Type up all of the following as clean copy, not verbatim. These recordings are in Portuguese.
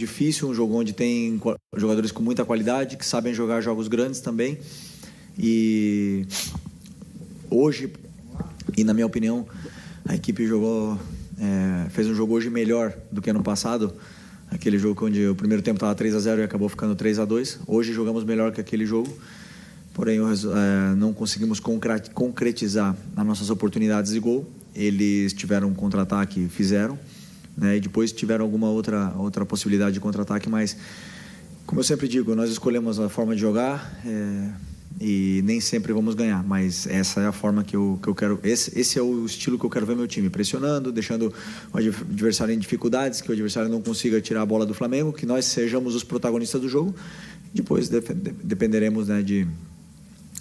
difícil, um jogo onde tem jogadores com muita qualidade, que sabem jogar jogos grandes também. E hoje, e na minha opinião, a equipe fez um jogo hoje melhor do que ano passado. Aquele jogo onde o primeiro tempo estava 3-0 e acabou ficando 3-2. Hoje jogamos melhor que aquele jogo. Porém, não conseguimos concretizar as nossas oportunidades de gol. Eles tiveram um contra-ataque e fizeram, né? E depois tiveram alguma outra possibilidade de contra-ataque, mas, como eu sempre digo, nós escolhemos a forma de jogar e nem sempre vamos ganhar, mas essa é a forma que eu quero. Esse é o estilo que eu quero ver meu time, pressionando, deixando o adversário em dificuldades, que o adversário não consiga tirar a bola do Flamengo, que nós sejamos os protagonistas do jogo. Depois dependeremos, né,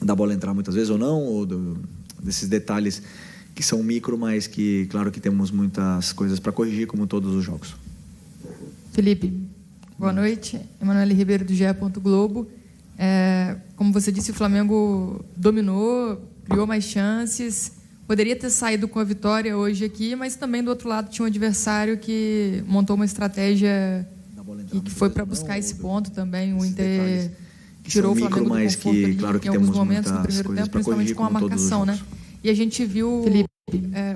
da bola entrar muitas vezes ou não, ou desses detalhes que são micro, mas que, claro, que temos muitas coisas para corrigir, como todos os jogos. Felipe, boa noite. Emanuele Ribeiro, do GE. Globo. Como você disse, o Flamengo dominou, criou mais chances, poderia ter saído com a vitória hoje aqui, mas também do outro lado tinha um adversário que montou uma estratégia que foi para buscar esse ponto também. O Inter tirou o Flamengo do conforto ali, claro, que em alguns momentos no primeiro tempo, principalmente com a marcação, né? E a gente viu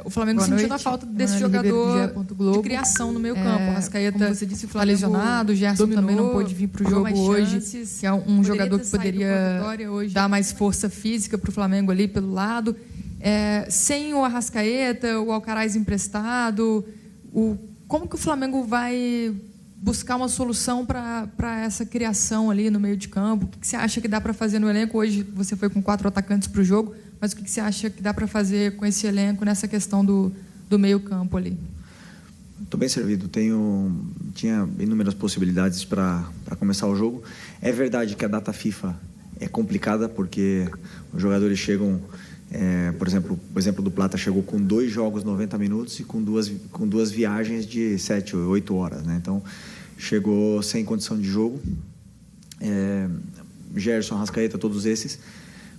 o Flamengo sentindo a falta desse jogador de criação no meio campo. O Arrascaeta, como você disse, está lesionado, o Gerson também não pôde vir para o jogo hoje, que é um jogador que poderia dar mais força física para o Flamengo ali pelo lado. Sem o Arrascaeta, o Alcaraz emprestado, como que o Flamengo vai buscar uma solução para essa criação ali no meio de campo? O que você acha que dá para fazer no elenco? Hoje você foi com 4 atacantes para o jogo, mas o que você acha que dá para fazer com esse elenco nessa questão do meio campo ali? Estou bem servido. Tinha inúmeras possibilidades para começar o jogo. É verdade que a data FIFA é complicada, porque os jogadores chegam... por exemplo, o exemplo do Plata chegou com 2 jogos 90 minutos e com duas viagens de 7 ou 8 horas, né? Então, chegou sem condição de jogo. Gerson, Arrascaeta, todos esses.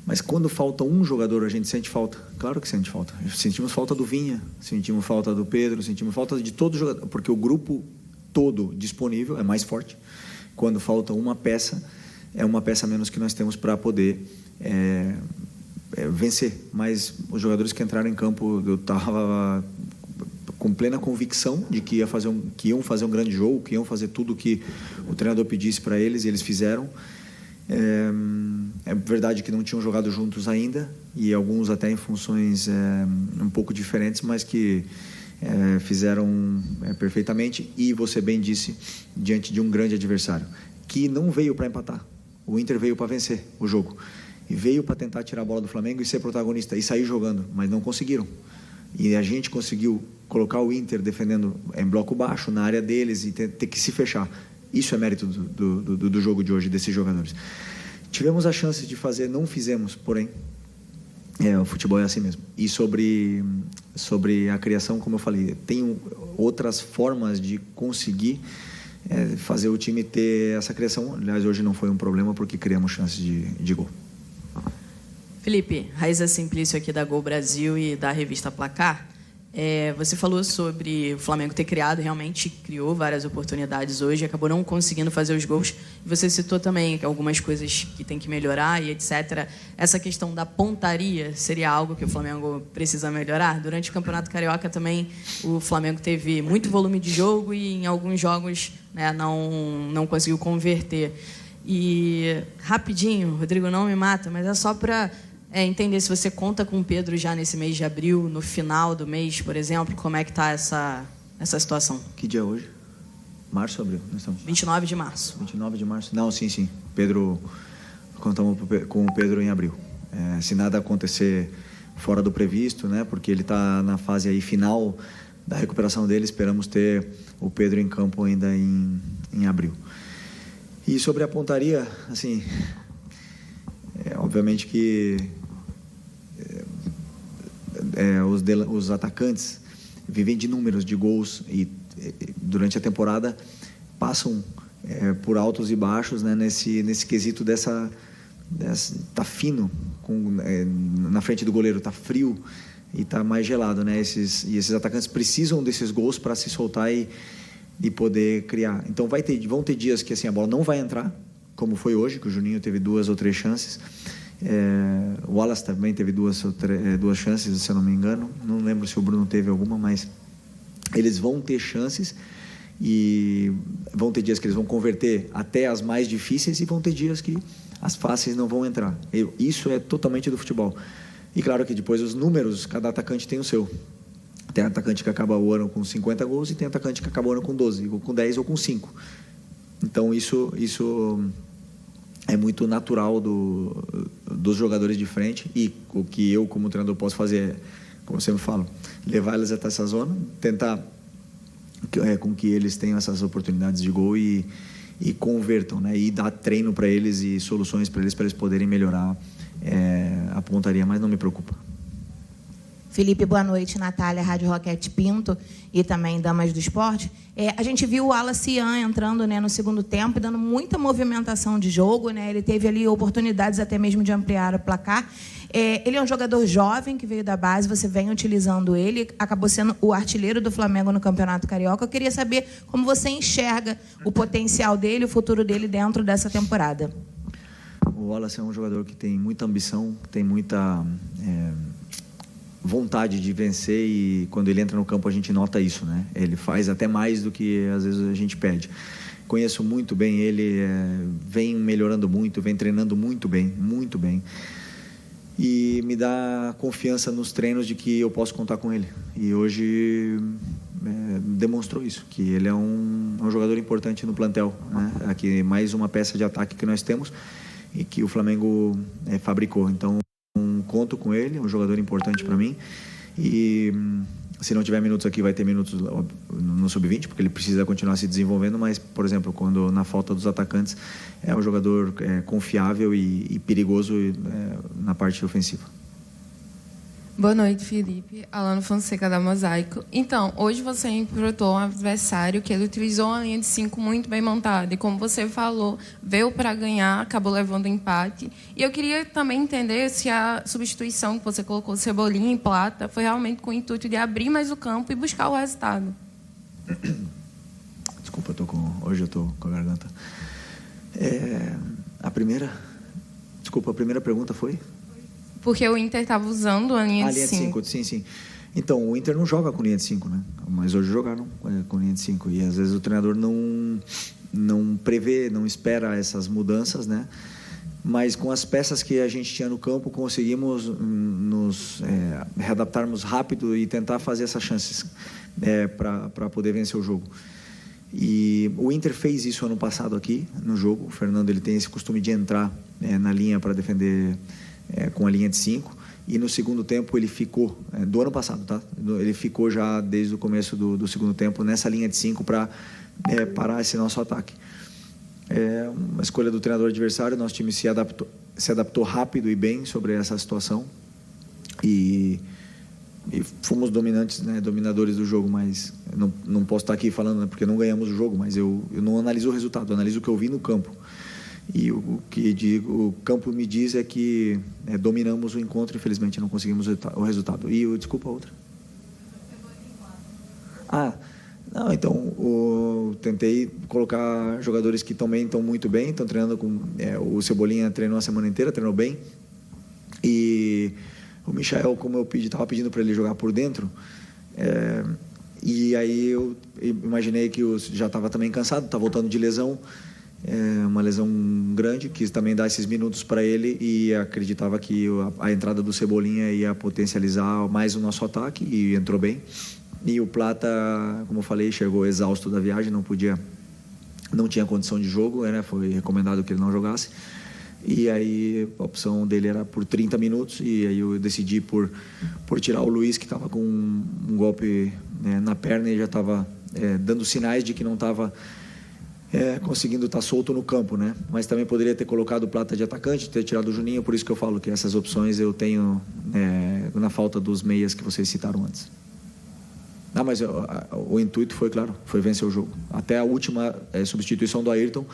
Mas quando falta um jogador, a gente sente falta. Claro que sente falta. Sentimos falta do Vinha, sentimos falta do Pedro, sentimos falta de todos os jogadores, porque o grupo todo disponível é mais forte. Quando falta uma peça, é uma peça a menos que nós temos para poder vencer. Mas os jogadores que entraram em campo, eu estava com plena convicção de que iam fazer um grande jogo, que iam fazer tudo o que o treinador pedisse para eles, e eles fizeram. É verdade que não tinham jogado juntos ainda, e alguns até em funções um pouco diferentes, mas que fizeram perfeitamente. E você bem disse, diante de um grande adversário que não veio para empatar. O Inter veio para vencer o jogo e veio para tentar tirar a bola do Flamengo e ser protagonista e sair jogando, mas não conseguiram. E a gente conseguiu colocar o Inter defendendo em bloco baixo, na área deles, e ter que se fechar. Isso é mérito do jogo de hoje, desses jogadores. Tivemos a chance de fazer, não fizemos, porém, o futebol é assim mesmo. E sobre a criação, como eu falei, tem outras formas de conseguir fazer o time ter essa criação. Aliás, hoje não foi um problema, porque criamos chances de gol. Felipe, Raíza Simplício aqui da Gol Brasil e da revista Placar. Você falou sobre o Flamengo ter realmente criou várias oportunidades hoje, acabou não conseguindo fazer os gols. Você citou também algumas coisas que tem que melhorar e etc. Essa questão da pontaria seria algo que o Flamengo precisa melhorar? Durante o Campeonato Carioca também o Flamengo teve muito volume de jogo e em alguns jogos, né, não conseguiu converter. E rapidinho, Rodrigo, não me mata, mas é só para... entender se você conta com o Pedro já nesse mês de abril, no final do mês, por exemplo, como é que está essa situação? Que dia é hoje? Março ou abril? Nós estamos... 29 de março. 29 de março? Não, sim. Pedro, contamos com o Pedro em abril. Se nada acontecer fora do previsto, né, porque ele está na fase aí final da recuperação dele, esperamos ter o Pedro em campo ainda em abril. E sobre a pontaria, assim, obviamente que os atacantes vivem de números de gols e durante a temporada passam por altos e baixos, né, nesse quesito tá fino na frente do goleiro, tá frio e tá mais gelado, né? Esses atacantes precisam desses gols para se soltar e poder criar. Então vão ter dias que assim, a bola não vai entrar, como foi hoje, que o Juninho teve 2 ou 3 chances. O Wallace também teve 2 chances, se eu não me engano. Não lembro se o Bruno teve alguma, mas eles vão ter chances e vão ter dias que eles vão converter até as mais difíceis e vão ter dias que as fáceis não vão entrar. Isso é totalmente do futebol. E claro que depois os números, cada atacante tem o seu. Tem atacante que acaba o ano com 50 gols e tem atacante que acaba o ano com 12, ou com 10 ou com 5. Então isso é muito natural dos jogadores de frente, e o que eu como treinador posso fazer é, como eu sempre falo, levar eles até essa zona, tentar com que eles tenham essas oportunidades de gol e convertam, né? E dar treino para eles e soluções para eles poderem melhorar a pontaria, mas não me preocupa. Felipe, boa noite. Natália, Rádio Roquete Pinto e também Damas do Esporte. A gente viu o Wallace Ian entrando, né, no segundo tempo e dando muita movimentação de jogo, né? Ele teve ali oportunidades até mesmo de ampliar o placar. Ele é um jogador jovem que veio da base, você vem utilizando ele, acabou sendo o artilheiro do Flamengo no Campeonato Carioca. Eu queria saber como você enxerga o potencial dele, o futuro dele dentro dessa temporada. O Wallace é um jogador que tem muita ambição, tem muita vontade de vencer, e quando ele entra no campo a gente nota isso, né? Ele faz até mais do que às vezes a gente pede. Conheço muito bem ele, vem melhorando muito, vem treinando muito bem, e me dá confiança nos treinos de que eu posso contar com ele. E hoje demonstrou isso, que ele é um jogador importante no plantel, né? Aqui mais uma peça de ataque que nós temos e que o Flamengo fabricou. Então conto com ele, é um jogador importante para mim, e se não tiver minutos aqui vai ter minutos no sub-20, porque ele precisa continuar se desenvolvendo, mas, por exemplo, quando na falta dos atacantes, é um jogador confiável e perigoso na parte ofensiva. Boa noite, Felipe. Alano Fonseca, da Mosaico. Então, hoje você enfrentou um adversário que ele utilizou uma linha de 5 muito bem montada. E como você falou, veio para ganhar, acabou levando empate. E eu queria também entender se a substituição que você colocou, Cebolinha em Plata, foi realmente com o intuito de abrir mais o campo e buscar o resultado. Desculpa, hoje eu estou com a garganta. A primeira pergunta foi? Porque o Inter estava usando a linha de 5. Sim. Então, o Inter não joga com linha de 5, né? Mas hoje jogaram com linha de 5. E às vezes o treinador não prevê, não espera essas mudanças, né? Mas com as peças que a gente tinha no campo, conseguimos nos readaptarmos rápido e tentar fazer essas chances para poder vencer o jogo. E o Inter fez isso ano passado aqui no jogo. O Fernando, ele tem esse costume de entrar na linha para defender com a linha de 5, e no segundo tempo ele ficou, do ano passado, tá? Ele ficou já desde o começo do segundo tempo nessa linha de 5 para parar esse nosso ataque. Uma escolha do treinador adversário, nosso time se adaptou rápido e bem sobre essa situação, e fomos dominantes, né, dominadores do jogo, mas não posso estar aqui falando, né, porque não ganhamos o jogo, mas eu não analiso o resultado, eu analiso o que eu vi no campo. E o o campo me diz é que dominamos o encontro, infelizmente não conseguimos o resultado. E desculpa a outra. Não, então tentei colocar jogadores que também estão muito bem, estão treinando com o Cebolinha treinou a semana inteira, treinou bem, e o Michael, como eu estava pedindo para ele jogar por dentro, e aí eu imaginei que já estava também cansado, está voltando de lesão. Uma lesão grande, quis também dar esses minutos para ele, e acreditava que a entrada do Cebolinha ia potencializar mais o nosso ataque, e entrou bem. E o Plata, como eu falei, chegou exausto da viagem, não tinha condição de jogo, né? Foi recomendado que ele não jogasse, e aí a opção dele era por 30 minutos, e aí eu decidi por tirar o Luiz, que estava com um golpe na perna e já estava dando sinais de que não estava conseguindo estar solto no campo, né? Mas também poderia ter colocado o Plata de atacante, ter tirado o Juninho, por isso que eu falo que essas opções eu tenho na falta dos meias que vocês citaram antes. Mas o intuito foi, claro, foi vencer o jogo. Até a última substituição do Ayrton,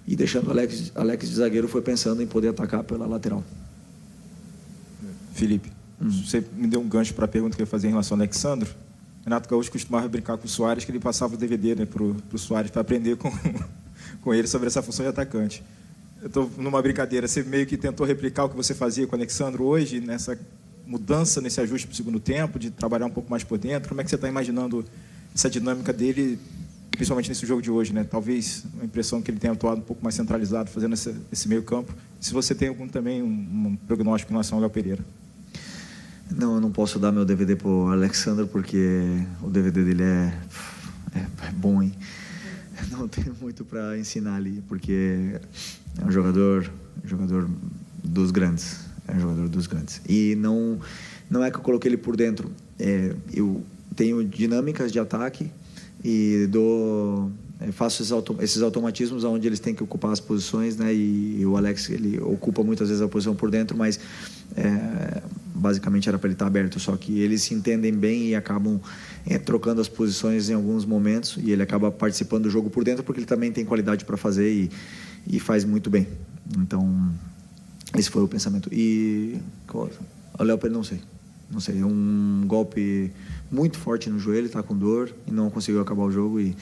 e deixando o Alex de zagueiro, foi pensando em poder atacar pela lateral. Felipe, você me deu um gancho para a pergunta que eu ia fazer em relação ao Alexandro. Renato Gaúcho costumava brincar com o Soares, que ele passava o DVD, né, para o Soares, para aprender com ele sobre essa função de atacante. Eu estou numa brincadeira, você meio que tentou replicar o que você fazia com o Alexandro hoje, nessa mudança, nesse ajuste para o segundo tempo, de trabalhar um pouco mais por dentro. Como é que você está imaginando essa dinâmica dele, principalmente nesse jogo de hoje, né? Talvez uma impressão que ele tenha atuado um pouco mais centralizado, fazendo esse meio campo. Se você tem também um prognóstico em relação ao Léo Pereira. Não, eu não posso dar meu DVD para o Alexandre, porque o DVD dele é bom, hein? Não tenho muito para ensinar ali, porque é um jogador dos grandes. É um jogador dos grandes. E não é que eu coloquei ele por dentro. Eu tenho dinâmicas de ataque e faço esses automatismos onde eles têm que ocupar as posições, né? E o Alex, ele ocupa muitas vezes a posição por dentro, mas basicamente era para ele estar aberto, só que eles se entendem bem e acabam trocando as posições em alguns momentos, e ele acaba participando do jogo por dentro porque ele também tem qualidade para fazer e faz muito bem. Então, esse foi o pensamento. E o Léo Pereira, não sei, é um golpe muito forte no joelho, está com dor e não conseguiu acabar o jogo, e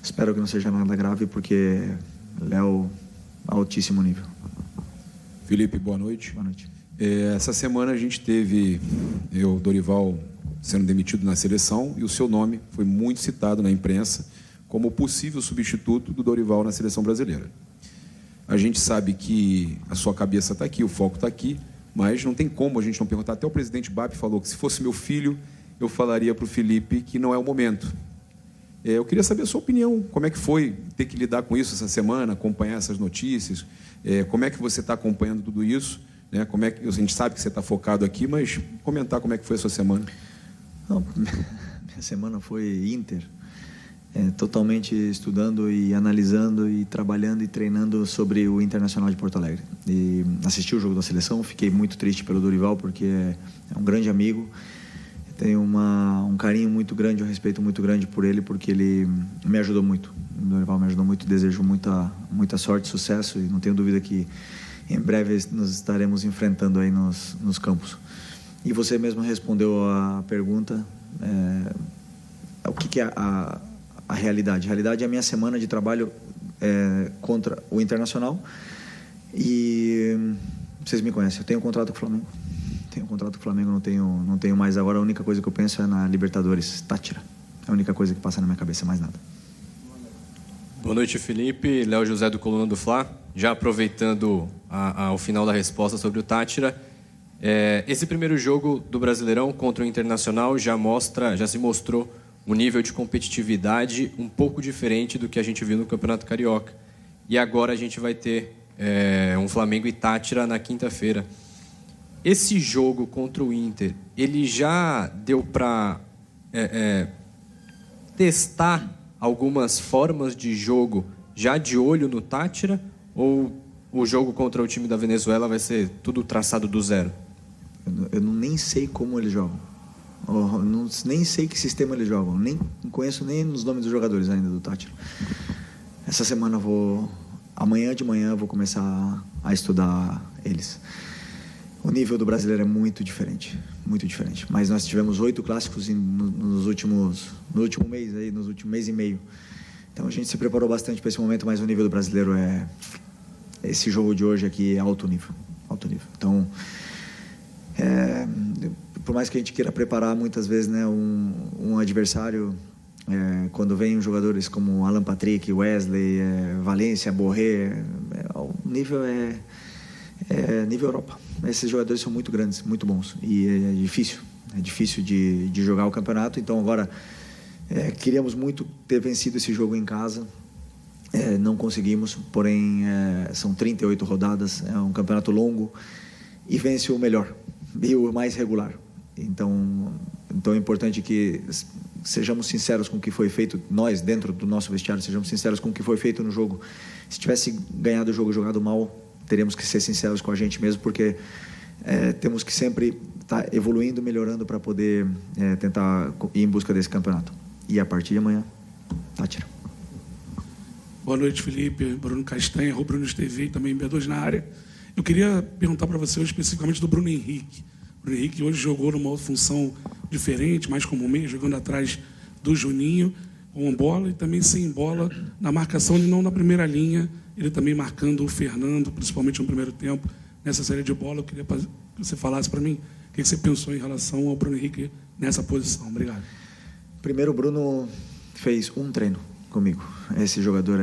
espero que não seja nada grave, porque Léo, altíssimo nível. Felipe, boa noite. Boa noite. Essa semana a gente teve o Dorival sendo demitido na seleção, e o seu nome foi muito citado na imprensa como possível substituto do Dorival na seleção brasileira. A gente sabe que a sua cabeça está aqui, o foco está aqui, mas não tem como a gente não perguntar. Até o presidente BAP falou que se fosse meu filho, eu falaria para o Felipe que não é o momento. Eu queria saber a sua opinião, como é que foi ter que lidar com isso essa semana, acompanhar essas notícias, como é que você está acompanhando tudo isso, né? Como é que, a gente sabe que você está focado aqui, mas comentar como é que foi a sua semana. Não, minha semana foi Inter, totalmente estudando e analisando e trabalhando e treinando sobre o Internacional de Porto Alegre. E assisti o jogo da seleção, fiquei muito triste pelo Dorival, porque é um grande amigo. Tenho um carinho muito grande, um respeito muito grande por ele, porque ele me ajudou muito. O Dorival me ajudou muito, desejo muita sorte, sucesso, e não tenho dúvida que em breve nos estaremos enfrentando aí nos campos. E você mesmo respondeu a pergunta, o que é a realidade? A realidade é a minha semana de trabalho contra o Internacional, e vocês me conhecem, eu tenho um contrato com o Flamengo. Tenho um contrato com o Flamengo, não tenho mais agora. A única coisa que eu penso é na Libertadores, Táchira. É a única coisa que passa na minha cabeça, mais nada. Boa noite, Felipe. Léo José do Coluna do Fla. Já aproveitando o final da resposta sobre o Táchira, esse primeiro jogo do Brasileirão contra o Internacional já se mostrou um nível de competitividade um pouco diferente do que a gente viu no Campeonato Carioca. E agora a gente vai ter um Flamengo e Táchira na quinta-feira. Esse jogo contra o Inter, ele já deu para testar algumas formas de jogo já de olho no Táchira, ou o jogo contra o time da Venezuela vai ser tudo traçado do zero? Eu nem sei como eles jogam. Nem sei que sistema eles jogam. Não conheço nem os nomes dos jogadores ainda do Táchira. Essa semana amanhã de manhã eu vou começar a estudar eles. O nível do brasileiro é muito diferente, muito diferente. Mas nós tivemos 8 clássicos no último mês e meio. Então a gente se preparou bastante para esse momento, mas o nível do brasileiro esse jogo de hoje aqui é alto nível, alto nível. Então, por mais que a gente queira preparar muitas vezes, né, um adversário, quando vem jogadores como Alan Patrick, Wesley, Valência, Borré, o nível é nível Europa. Esses jogadores são muito grandes, muito bons, e é difícil de jogar o campeonato. Então agora queríamos muito ter vencido esse jogo em casa, não conseguimos, porém são 38 rodadas, é um campeonato longo, e vence o melhor e o mais regular. Então é importante que sejamos sinceros com o que foi feito, nós dentro do nosso vestiário sejamos sinceros com o que foi feito no jogo. Se tivesse ganhado o jogo jogado mal, teríamos que ser sinceros com a gente mesmo, porque temos que sempre estar evoluindo, melhorando para poder tentar ir em busca desse campeonato. E a partir de amanhã, Táchira. Boa noite, Felipe. Bruno Castanha, Rubro News TV e também B2 na área. Eu queria perguntar para você especificamente do Bruno Henrique. Bruno Henrique hoje jogou numa outra função diferente, mais como meio, jogando atrás do Juninho, com bola e também sem bola na marcação, e não na primeira linha, ele também marcando o Fernando, principalmente no primeiro tempo, nessa série de bola. Eu queria que você falasse para mim o que você pensou em relação ao Bruno Henrique nessa posição. Obrigado. Primeiro, o Bruno fez um treino comigo. Esse jogador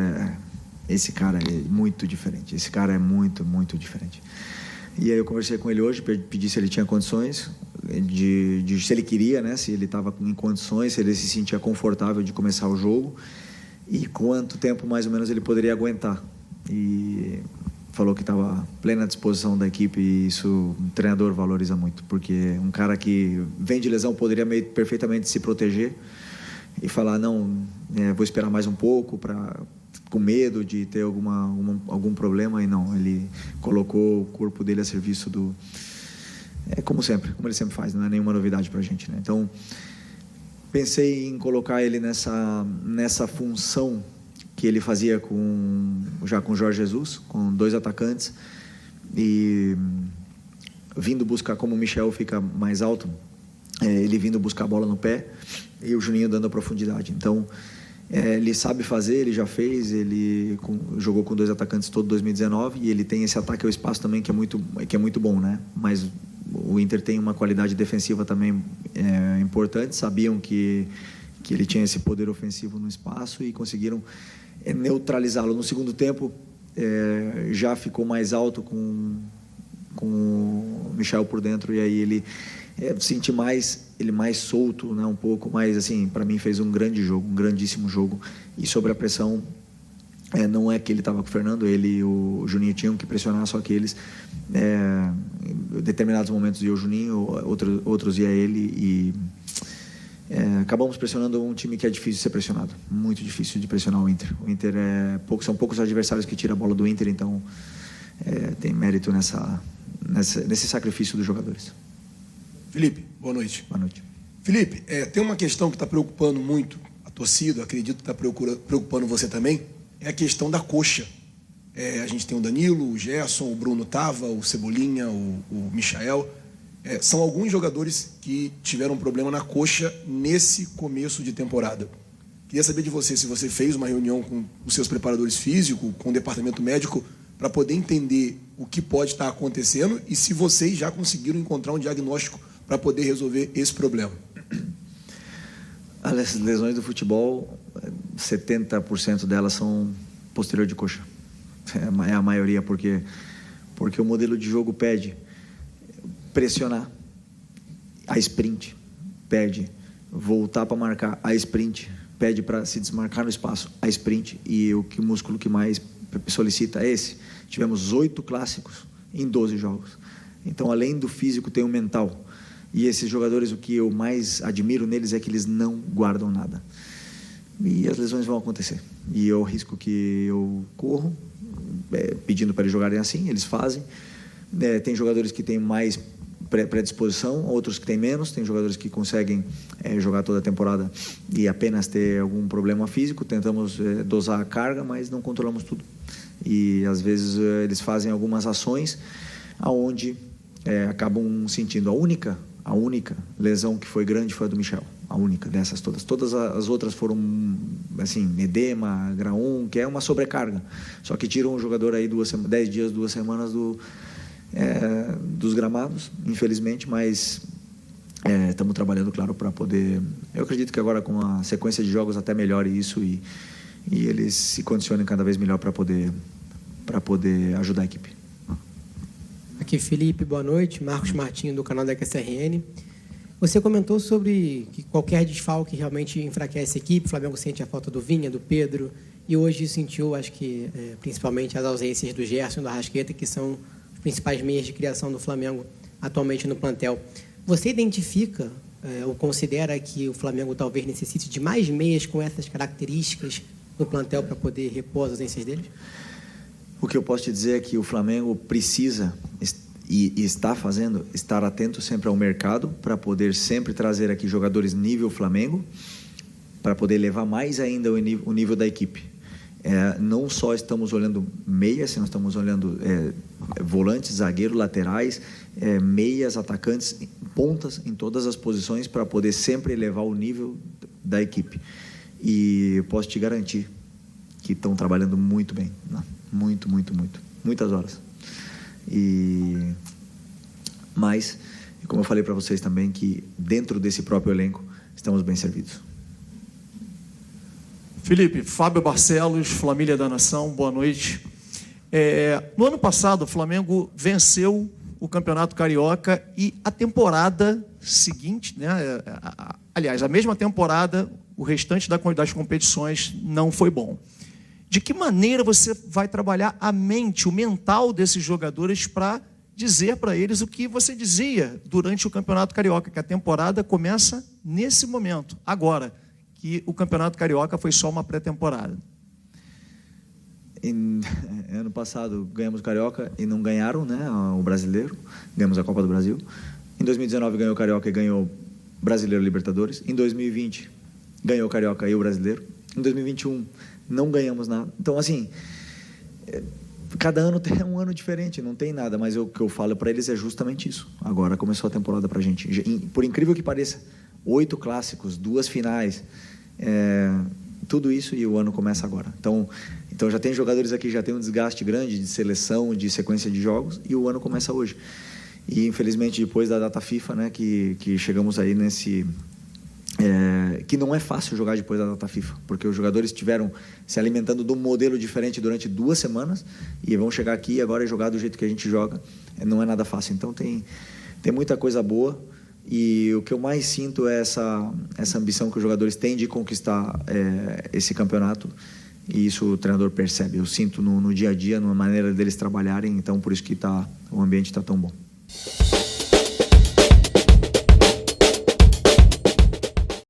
esse cara é muito diferente. Esse cara é muito, muito diferente. E aí eu conversei com ele hoje, pedi se ele tinha condições, se ele queria, né? Se ele estava em condições, se ele se sentia confortável de começar o jogo e quanto tempo mais ou menos ele poderia aguentar. E falou que estava plena disposição da equipe, e isso o treinador valoriza muito, porque um cara que vem de lesão poderia perfeitamente se proteger e falar, não, vou esperar mais um pouco com medo de ter algum problema, e não, ele colocou o corpo dele a serviço como sempre, como ele sempre faz, não é nenhuma novidade para a gente, né? Então, pensei em colocar ele nessa função que ele fazia já com o Jorge Jesus, com 2 atacantes, e vindo buscar, como o Michel fica mais alto, ele vindo buscar a bola no pé, e o Juninho dando a profundidade. Então, ele sabe fazer, ele já fez, ele jogou com 2 atacantes todo 2019, e ele tem esse ataque ao espaço também que é muito bom, né? Mas o Inter tem uma qualidade defensiva também importante, sabiam que ele tinha esse poder ofensivo no espaço e conseguiram neutralizá-lo. No segundo tempo, já ficou mais alto com o Michel por dentro, e aí ele senti ele mais solto, né, um pouco mais, assim, para mim fez um grande jogo, um grandíssimo jogo, e sobre a pressão, não é que ele estava com o Fernando, ele e o Juninho tinham que pressionar, só que eles, em determinados momentos ia o Juninho, outros ia ele, e acabamos pressionando um time que é difícil de ser pressionado, muito difícil de pressionar o Inter. O Inter são poucos adversários que tiram a bola do Inter, então tem mérito nesse sacrifício dos jogadores. Felipe, boa noite. Boa noite. Felipe, tem uma questão que está preocupando muito a torcida, acredito que está preocupando você também, é a questão da coxa. A gente tem o Danilo, o Gerson, o Bruno Tava, o Cebolinha, o Michael. São alguns jogadores que tiveram problema na coxa nesse começo de temporada. Queria saber de você se você fez uma reunião com os seus preparadores físicos, com o departamento médico, para poder entender o que pode estar acontecendo e se vocês já conseguiram encontrar um diagnóstico para poder resolver esse problema. As lesões do futebol, 70% delas são posterior de coxa. É a maioria, porque o modelo de jogo pede pressionar, a sprint, pede voltar para marcar, a sprint, pede para se desmarcar no espaço, a sprint, e o músculo que mais solicita é esse. Tivemos 8 clássicos em 12 jogos. Então, além do físico, tem o mental. E esses jogadores, o que eu mais admiro neles é que eles não guardam nada. E as lesões vão acontecer. E eu risco que eu corro, pedindo para eles jogarem assim, eles fazem. Tem jogadores que têm mais predisposição, outros que têm menos. Tem jogadores que conseguem jogar toda a temporada e apenas ter algum problema físico. Tentamos dosar a carga, mas não controlamos tudo. E às vezes eles fazem algumas ações aonde acabam sentindo. A única lesão que foi grande foi a do Michel, a única dessas todas. Todas as outras foram, assim, edema, grau 1, que é uma sobrecarga. Só que tiram o jogador aí 10 dias, 2 semanas dos gramados, infelizmente, mas estamos trabalhando, claro, para poder... Eu acredito que agora com a sequência de jogos até melhore isso e eles se condicionem cada vez melhor para poder ajudar a equipe. Aqui, Felipe, boa noite. Marcos Martinho, do canal da QSRN. Você comentou sobre que qualquer desfalque realmente enfraquece a equipe. O Flamengo sente a falta do Vinha, do Pedro, e hoje sentiu, acho que, principalmente as ausências do Gerson e do Arrascaeta, que são os principais meios de criação do Flamengo atualmente no plantel. Você identifica ou considera que o Flamengo talvez necessite de mais meias com essas características no plantel para poder repor as ausências deles? O que eu posso te dizer é que o Flamengo precisa e está fazendo, estar atento sempre ao mercado para poder sempre trazer aqui jogadores nível Flamengo, para poder levar mais ainda o nível da equipe. Não só estamos olhando meias, nós estamos olhando volantes, zagueiros, laterais, meias, atacantes, pontas em todas as posições para poder sempre elevar o nível da equipe. E eu posso te garantir que estão trabalhando muito bem, né? Muitas horas. Mas, como eu falei para vocês também, que dentro desse próprio elenco estamos bem servidos. Felipe, Fábio Barcelos, Família da Nação, boa noite. No ano passado, o Flamengo venceu o Campeonato Carioca e a temporada seguinte, né, aliás, a mesma temporada, o restante das competições não foi bom. De que maneira você vai trabalhar a mente, o mental desses jogadores para dizer para eles o que você dizia durante o Campeonato Carioca, que a temporada começa nesse momento, agora, que o Campeonato Carioca foi só uma pré-temporada? Ano passado ganhamos o Carioca e não ganharam, né, o Brasileiro, ganhamos a Copa do Brasil. Em 2019 ganhou o Carioca e ganhou Brasileiro e Libertadores. Em 2020 ganhou o Carioca e o Brasileiro. Em 2021 não ganhamos nada. Então, assim, cada ano tem um ano diferente, não tem nada, mas o que eu falo para eles é justamente isso. Agora começou a temporada para a gente. Por incrível que pareça, 8 clássicos, 2 finais, tudo isso, e o ano começa agora. Então já tem jogadores aqui, já tem um desgaste grande de seleção, de sequência de jogos, e o ano começa hoje. E infelizmente depois da data FIFA, né, que chegamos aí nesse... que não é fácil jogar depois da data FIFA, porque os jogadores estiveram se alimentando de um modelo diferente durante 2 semanas e vão chegar aqui agora e jogar do jeito que a gente joga. Não é nada fácil. Então tem muita coisa boa, e o que eu mais sinto é essa ambição que os jogadores têm de conquistar esse campeonato, e isso o treinador percebe. Eu sinto no dia a dia, na maneira deles trabalharem, então por isso que o ambiente está tão bom.